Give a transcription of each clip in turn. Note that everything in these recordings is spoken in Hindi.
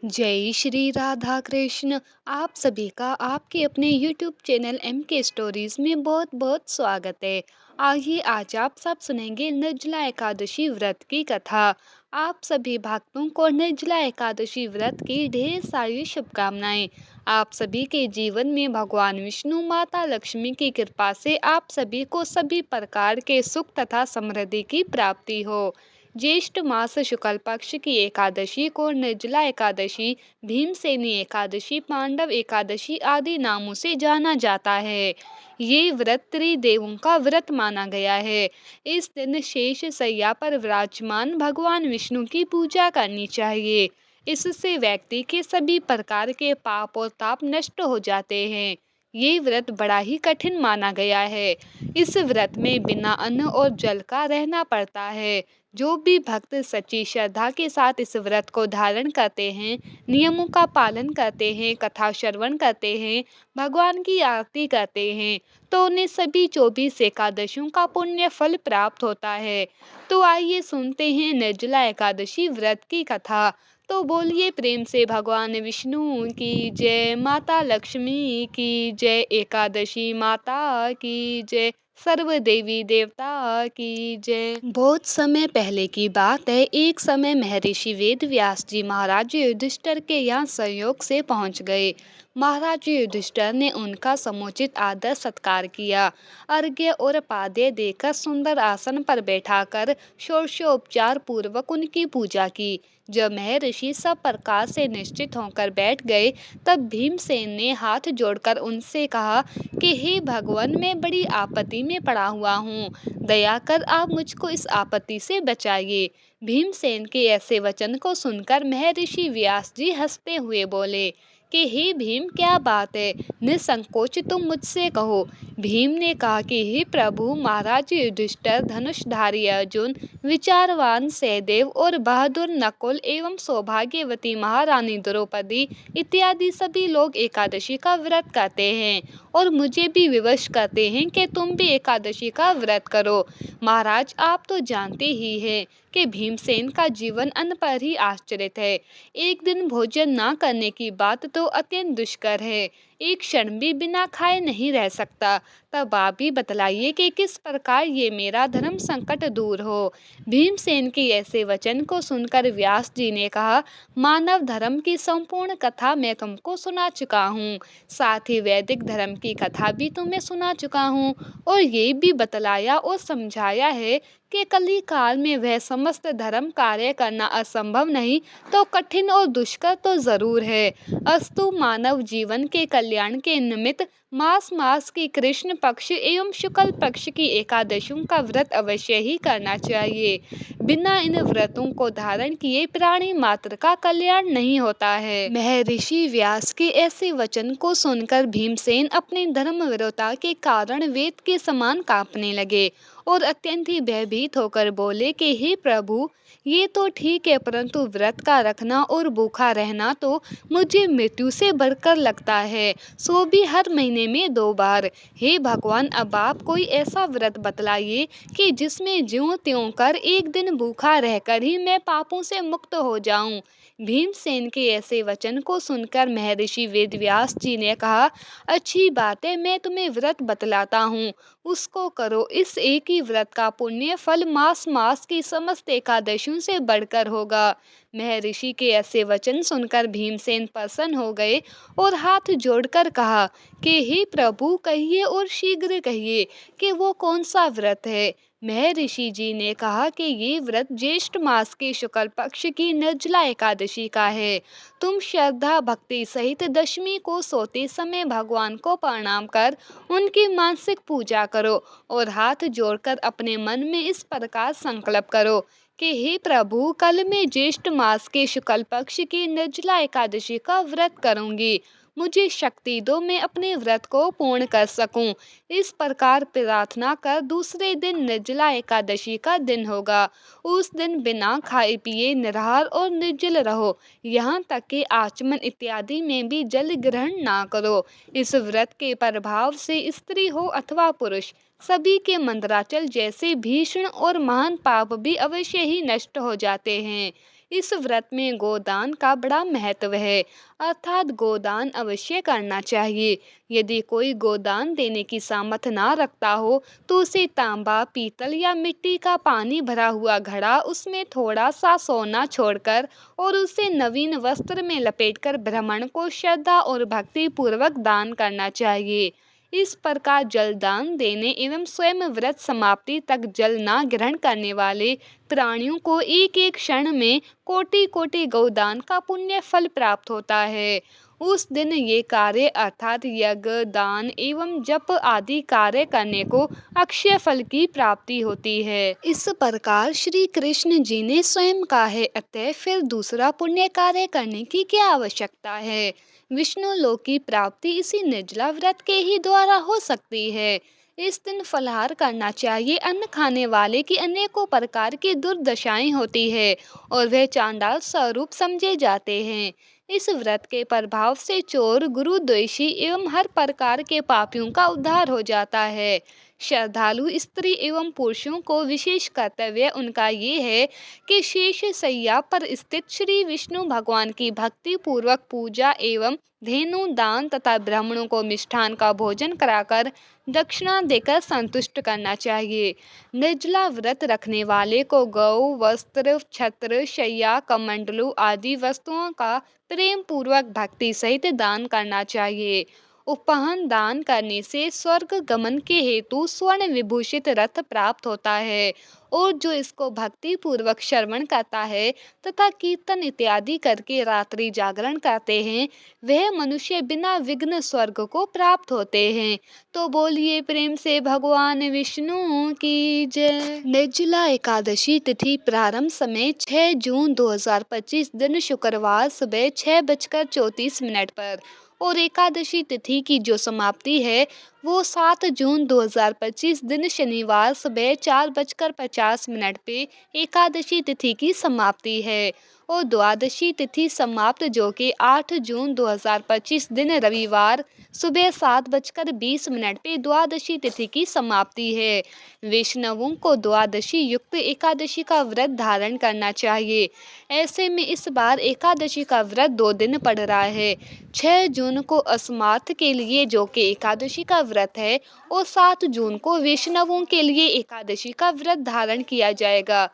जय श्री राधा कृष्ण। आप सभी का आपके अपने YouTube चैनल MK स्टोरीज में बहुत बहुत स्वागत है। आइए आज आप सब सुनेंगे निर्जला एकादशी व्रत की कथा। आप सभी भक्तों को निर्जला एकादशी व्रत की ढेर सारी शुभकामनाएं। आप सभी के जीवन में भगवान विष्णु माता लक्ष्मी की कृपा से आप सभी को सभी प्रकार के सुख तथा समृद्धि की प्राप्ति हो। ज्येष्ठ मास शुक्ल पक्ष की एकादशी को निर्जला एकादशी, भीमसेनी एकादशी, पांडव एकादशी आदि नामों से जाना जाता है। ये व्रत त्रिदेवों का व्रत माना गया है। इस दिन शेष शैया पर विराजमान भगवान विष्णु की पूजा करनी चाहिए। इससे व्यक्ति के सभी प्रकार के पाप और ताप नष्ट हो जाते हैं। ये व्रत बड़ा ही कठिन माना गया है। इस व्रत में बिना अन्न और जल का रहना पड़ता है। जो भी भक्त सच्ची श्रद्धा के साथ इस व्रत को धारण करते हैं, नियमों का पालन करते हैं, कथा श्रवण करते हैं, भगवान की आरती करते हैं, तो उन्हें सभी 24 एकादशियों का पुण्य फल प्राप्त होता है। तो आइए सुनते हैं निर्जला एकादशी व्रत की कथा। तो बोलिए प्रेम से भगवान विष्णु की जय, माता लक्ष्मी की जय, एकादशी माता की जय, सर्व देवी देवता की जय। बहुत समय पहले की बात है। एक समय महर्षि वेद व्यास जी महाराज युधिष्ठिर के यहाँ संयोग से पहुंच गए। महाराज युधिष्ठिर ने उनका समुचित आदर सत्कार किया। अर्घ्य और पाद्य देकर सुंदर आसन पर बैठाकर षोडशोपचार पूर्वक उनकी पूजा की। जब महर्षि सब प्रकार से निश्चित होकर बैठ गए, तब भीमसेन ने हाथ जोड़कर उनसे कहा कि हे भगवान, मैं बड़ी आपत्ति में पड़ा हुआ हूँ। दया कर आप मुझको इस आपत्ति से बचाइए। भीमसेन के ऐसे वचन को सुनकर महर्षि व्यास जी हंसते हुए बोले कि हे भीम, क्या बात है, निसंकोच तुम मुझसे कहो। भीम ने कहा कि हे प्रभु, महाराज युधिष्ठिर, धनुषधारी अर्जुन, विचारवान सहदेव और बहादुर नकुल एवं सौभाग्यवती महारानी द्रौपदी इत्यादि सभी लोग एकादशी का व्रत करते हैं और मुझे भी विवश करते हैं कि तुम भी एकादशी का व्रत करो। महाराज, आप तो जानते ही हैं कि भीमसेन का जीवन अन्न पर ही आश्रित है। एक दिन भोजन ना करने की बात तो अत्यंत दुष्कर है। एक क्षण भी बिना खाए नहीं रह सकता। तब आप भी बतलाइए कि किस प्रकार ये मेरा धर्म संकट दूर हो। भीमसेन के ऐसे वचन को सुनकर व्यास जी ने कहा, मानव धर्म की संपूर्ण कथा मैं तुमको सुना चुका हूँ। साथ ही वैदिक धर्म की कथा भी तुम्हें सुना चुका हूँ और ये भी बतलाया और समझाया है कि कली काल में वह समस्त धर्म कार्य करना असंभव नहीं तो कठिन और दुष्कर तो जरूर है। अस्तु, मानव जीवन के कल्याण के निमित्त मास की कृष्ण पक्ष एवं शुक्ल पक्ष की एकादशियों का व्रत अवश्य ही करना चाहिए। बिना इन व्रतों को धारण किए प्राणी मात्र का कल्याण नहीं होता है। महर्षि व्यास के ऐसे वचन को सुनकर भीमसेन अपने धर्म विरोधता के कारण वेद के समान कांपने लगे और अत्यंत ही भयभीत होकर बोले कि हे प्रभु, ये तो ठीक है, परंतु व्रत का रखना और भूखा रहना तो मुझे मृत्यु से बढ़कर लगता है, सो भी हर महीने में 2 बार। हे भगवान, अब आप कोई ऐसा व्रत बतलाइए कि जिसमें ज्यों त्यों कर एक दिन भूखा रहकर ही मैं पापों से मुक्त हो जाऊं। भीमसेन के ऐसे वचन को सुनकर महर्षि वेदव्यास जी ने कहा, अच्छी बात है, मैं तुम्हें व्रत बतलाता हूँ, उसको करो। इस एक ही व्रत का पुण्य फल मास की समस्त एकादशियों से बढ़कर होगा। महर्षि के ऐसे वचन सुनकर भीमसेन प्रसन्न हो गए और हाथ जोड़कर कहा कि हे प्रभु, कहिए और शीघ्र कहिए कि वो कौन सा व्रत है। महर्षि जी ने कहा कि ये व्रत ज्येष्ठ मास के शुक्ल पक्ष की निर्जला एकादशी का है। तुम श्रद्धा भक्ति सहित दशमी को सोते समय भगवान को प्रणाम कर उनकी मानसिक पूजा करो और हाथ जोड़कर अपने मन में इस प्रकार संकल्प करो कि हे प्रभु, कल मैं ज्येष्ठ मास के शुक्ल पक्ष की निर्जला एकादशी का व्रत करूंगी। मुझे शक्ति दो, मैं अपने व्रत को पूर्ण कर सकूं। इस प्रकार प्रार्थना कर दूसरे दिन निर्जला एकादशी का दिन होगा। उस दिन बिना खाए पिए निराहार और निर्जल रहो, यहाँ तक कि आचमन इत्यादि में भी जल ग्रहण ना करो। इस व्रत के प्रभाव से स्त्री हो अथवा पुरुष, सभी के मंदराचल जैसे भीषण और महान पाप भी अवश्य ही नष्ट हो जाते हैं। इस व्रत में गोदान का बड़ा महत्व है, अर्थात गोदान अवश्य करना चाहिए। यदि कोई गोदान देने की सामर्थ्य ना रखता हो तो उसे तांबा, पीतल या मिट्टी का पानी भरा हुआ घड़ा, उसमें थोड़ा सा सोना छोड़कर और उसे नवीन वस्त्र में लपेटकर ब्राह्मण को श्रद्धा और भक्ति पूर्वक दान करना चाहिए। इस प्रकार जल दान देने एवं स्वयं व्रत समाप्ति तक जल ना ग्रहण करने वाले प्राणियों को एक एक क्षण में कोटि कोटि गौदान का पुण्य फल प्राप्त होता है। उस दिन ये कार्य अर्थात यज्ञ, दान एवं जप आदि कार्य करने को अक्षय फल की प्राप्ति होती है। इस प्रकार श्री कृष्ण जी ने स्वयं कहा है, अतः फिर दूसरा पुण्य कार्य करने की क्या आवश्यकता है। विष्णु लोक की प्राप्ति इसी निर्जला व्रत के ही द्वारा हो सकती है। इस दिन फलाहार करना चाहिए। अन्न खाने वाले की अनेकों प्रकार की दुर्दशाएं होती है और वह चांडाल स्वरूप समझे जाते हैं। इस व्रत के प्रभाव से चोर, गुरुद्वेषी एवं हर प्रकार के पापियों का उद्धार हो जाता है। श्रद्धालु स्त्री एवं पुरुषों को विशेष कर्तव्य उनका ये है कि शेष शैया पर स्थित श्री विष्णु भगवान की भक्ति पूर्वक पूजा एवं धेनु दान तथा ब्राह्मणों को मिष्ठान का भोजन कराकर दक्षिणा देकर संतुष्ट करना चाहिए। निर्जला व्रत रखने वाले को गौ, वस्त्र, छत्र, शैया, कमंडलू आदि वस्तुओं का प्रेम पूर्वक भक्ति सहित दान करना चाहिए। उपहान दान करने से स्वर्ग गमन के हेतु स्वर्ण विभूषित रथ प्राप्त होता है और जो इसको भक्ति पूर्वक श्रवण करता है तथा कीर्तन इत्यादि करके रात्रि जागरण करते हैं, वह मनुष्य बिना विघ्न स्वर्ग को प्राप्त होते हैं। तो बोलिए प्रेम से भगवान विष्णु की जय। निर्जला एकादशी तिथि प्रारंभ समय 6 जून 2025 दिन शुक्रवार सुबह 6:34 पर और एकादशी तिथि की जो समाप्ति है वो 7 जून 2025 दिन शनिवार सुबह 4:50 पे एकादशी तिथि की समाप्ति है और द्वादशी तिथि समाप्त जो कि 8 जून 2025 दिन रविवार सुबह 7:20 पे द्वादशी तिथि की समाप्ति है। वैष्णवों को द्वादशी युक्त एकादशी का व्रत धारण करना चाहिए। ऐसे में इस बार एकादशी का व्रत 2 दिन पड़ रहा है। 6 जून को अस्मार्थ के लिए जो कि एकादशी का व्रत है और 7 जून को वैष्णवों के लिए एकादशी का व्रत धारण किया जाएगा।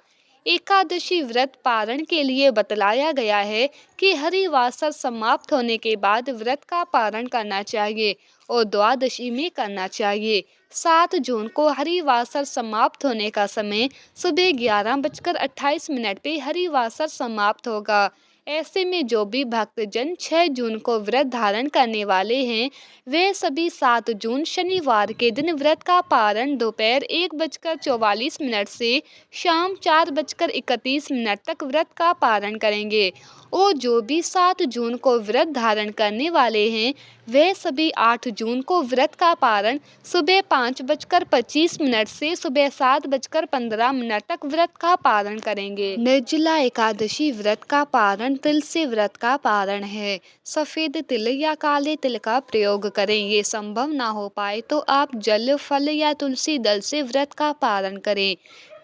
एकादशी व्रत पारण के लिए बतलाया गया है कि हरिवासर समाप्त होने के बाद व्रत का पारण करना चाहिए और द्वादशी में करना चाहिए। 7 जून को हरिवासर समाप्त होने का समय सुबह 11:28 पे हरिवासर समाप्त होगा। ऐसे में जो भी भक्तजन 6 जून को व्रत धारण करने वाले हैं वे सभी 7 जून शनिवार के दिन व्रत का पारण दोपहर 1:44 से शाम 4:31 तक व्रत का पारण करेंगे और जो भी 7 जून को व्रत धारण करने वाले हैं वे सभी 8 जून को व्रत का पारण सुबह 5:25 से सुबह 7:15 तक व्रत का पारण करेंगे। निर्जला एकादशी व्रत का पारण तिल से व्रत का पारण है। सफ़ेद तिल या काले तिल का प्रयोग करें। ये संभव ना हो पाए तो आप जल, फल या तुलसी दल से व्रत का पारण करें।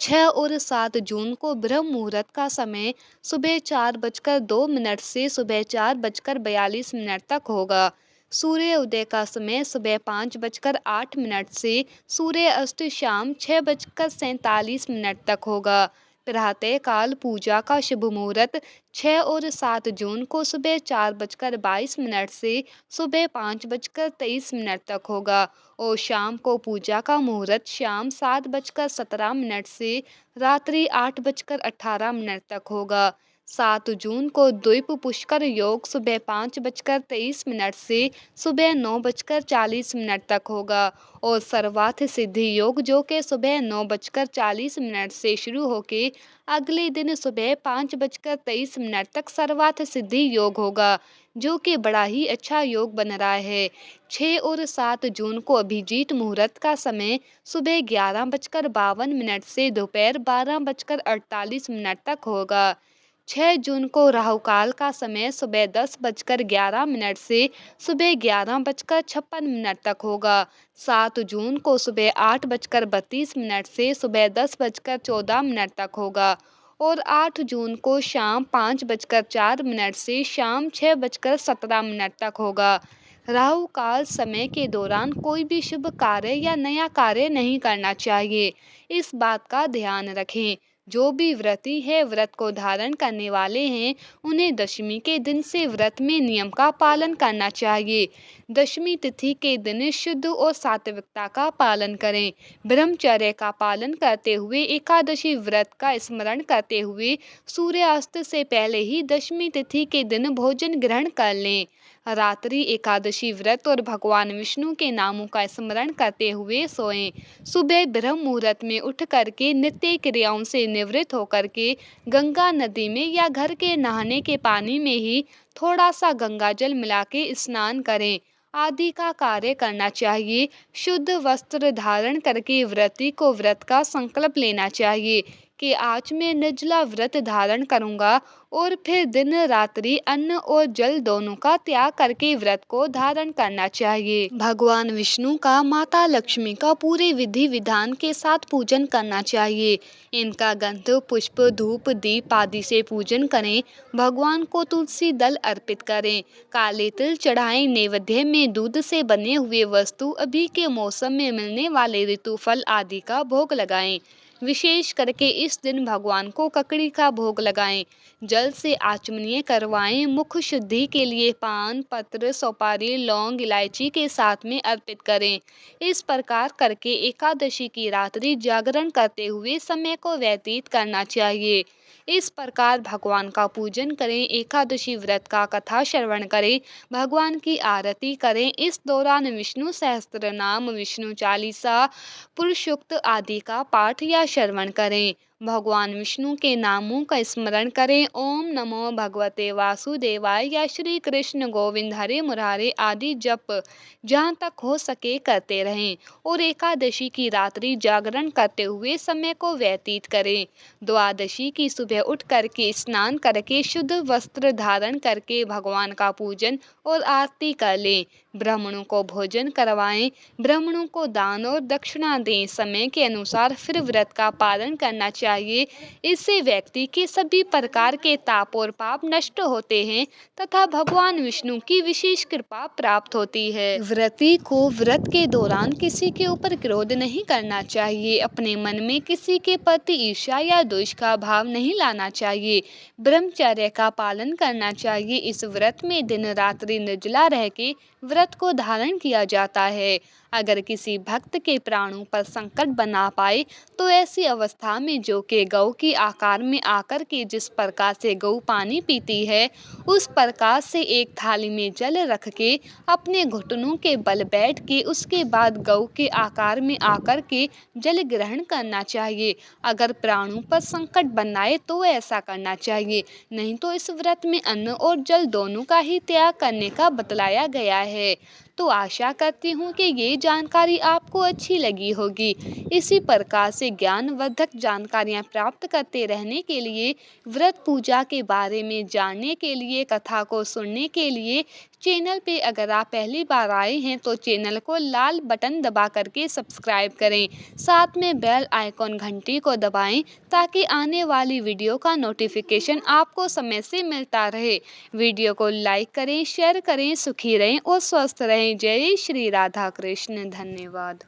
6 और 7 जून को ब्रह्म मुहूर्त का समय सुबह 4:02 से सुबह 4:42 तक होगा। सूर्य उदय का समय सुबह 5:08 से सूर्य अस्त शाम 6:47 तक होगा। प्रातः काल पूजा का शुभ मुहूर्त 6 और 7 जून को सुबह 4:22 से सुबह 5:23 तक होगा और शाम को पूजा का मुहूर्त शाम 7:17 से रात्रि 8:18 तक होगा। 7 जून को द्वीप पुष्कर योग सुबह 5:23 से सुबह 9:40 तक होगा और सर्वार्थ सिद्धि योग जो कि सुबह 9:40 से शुरू होके अगले दिन सुबह 5:23 तक सर्वार्थ सिद्धि योग होगा जो कि बड़ा ही अच्छा योग बन रहा है। 6 और 7 जून को अभिजीत मुहूर्त का समय सुबह 11:52 से दोपहर 12:48 तक होगा। 6 जून को राहु काल का समय सुबह 10:11 से सुबह 11:56 तक होगा। 7 जून को सुबह 8:32 से सुबह 10:14 तक होगा और 8 जून को शाम 5:04 से शाम 6:17 तक होगा। राहु काल समय के दौरान कोई भी शुभ कार्य या नया कार्य नहीं करना चाहिए। इस बात का ध्यान रखें। जो भी व्रती है, व्रत को धारण करने वाले हैं, उन्हें दशमी के दिन से व्रत में नियम का पालन करना चाहिए। दशमी तिथि के दिन शुद्ध और सात्विकता का पालन करें। ब्रह्मचर्य का पालन करते हुए एकादशी व्रत का स्मरण करते हुए सूर्यास्त से पहले ही दशमी तिथि के दिन भोजन ग्रहण कर लें। रात्रि एकादशी व्रत और भगवान विष्णु के नामों का स्मरण करते हुए सोएं। सुबह ब्रह्म मुहूर्त में उठ करके नित्य क्रियाओं से निवृत्त होकर के गंगा नदी में या घर के नहाने के पानी में ही थोड़ा सा गंगा जल मिला के स्नान करें आदि का कार्य करना चाहिए। शुद्ध वस्त्र धारण करके व्रती को व्रत का संकल्प लेना चाहिए कि आज मैं निर्जला व्रत धारण करूंगा और फिर दिन रात्रि अन्न और जल दोनों का त्याग करके व्रत को धारण करना चाहिए। भगवान विष्णु का, माता लक्ष्मी का पूरे विधि विधान के साथ पूजन करना चाहिए। इनका गंध, पुष्प, धूप, दीप आदि से पूजन करें। भगवान को तुलसी दल अर्पित करें। काले तिल चढ़ाएं। नैवेद्य में दूध से बने हुए वस्तु, अभी के मौसम में मिलने वाले ऋतु फल आदि का भोग लगाएं। विशेष करके इस दिन भगवान को ककड़ी का भोग लगाएं। जल से आचमनीय करवाएं। मुख शुद्धि के लिए पान पत्र, सुपारी, लौंग, इलायची के साथ में अर्पित करें। इस प्रकार करके एकादशी की रात्रि जागरण करते हुए समय को व्यतीत करना चाहिए। इस प्रकार भगवान का पूजन करें। एकादशी व्रत का कथा श्रवण करें। भगवान की आरती करें। इस दौरान विष्णु सहस्त्र नाम, विष्णु चालीसा, पुरुष सूक्त आदि का पाठ या श्रवण करें। भगवान विष्णु के नामों का स्मरण करें। ओम नमो भगवते वासुदेवाय या श्री कृष्ण गोविंद हरे मुरारे आदि जप जहाँ तक हो सके करते रहें और एकादशी की रात्रि जागरण करते हुए समय को व्यतीत करें। द्वादशी की सुबह उठ करके स्नान करके शुद्ध वस्त्र धारण करके भगवान का पूजन और आरती कर लें। ब्राह्मणों को भोजन करवाएं। ब्राह्मणों को दान और दक्षिणा दें। समय के अनुसार फिर व्रत का पालन करना चाहिए। इससे व्यक्ति के सभी प्रकार के ताप और पाप नष्ट होते हैं तथा भगवान विष्णु की विशेष कृपा प्राप्त होती है। व्रती को व्रत के दौरान किसी के ऊपर क्रोध नहीं करना चाहिए। अपने मन में किसी के प्रति ईर्ष्या या द्वेष का भाव नहीं लाना चाहिए। ब्रह्मचर्य का पालन करना चाहिए। इस व्रत में दिन रात्रि निर्जला रह के व्रत को धारण किया जाता है। अगर किसी भक्त के प्राणों पर संकट बना पाए तो ऐसी अवस्था में जो कि गौ की आकार में आकर के जिस प्रकार से गौ पानी पीती है, उस प्रकार से एक थाली में जल रख के अपने घुटनों के बल बैठ के उसके बाद गौ के आकार में आकर के जल ग्रहण करना चाहिए। अगर प्राणों पर संकट बनाए तो ऐसा करना चाहिए, नहीं तो इस व्रत में अन्न और जल दोनों का ही त्याग करने का बतलाया गया है। तो आशा करती हूँ कि ये जानकारी आपको अच्छी लगी होगी। इसी प्रकार से ज्ञानवर्धक जानकारियाँ प्राप्त करते रहने के लिए, व्रत पूजा के बारे में जानने के लिए, कथा को सुनने के लिए चैनल पे अगर आप पहली बार आए हैं तो चैनल को लाल बटन दबा करके सब्सक्राइब करें। साथ में बेल आइकॉन घंटी को दबाएं ताकि आने वाली वीडियो का नोटिफिकेशन आपको समय से मिलता रहे। वीडियो को लाइक करें, शेयर करें। सुखी रहें और स्वस्थ रहें। जय श्री राधा कृष्ण। धन्यवाद।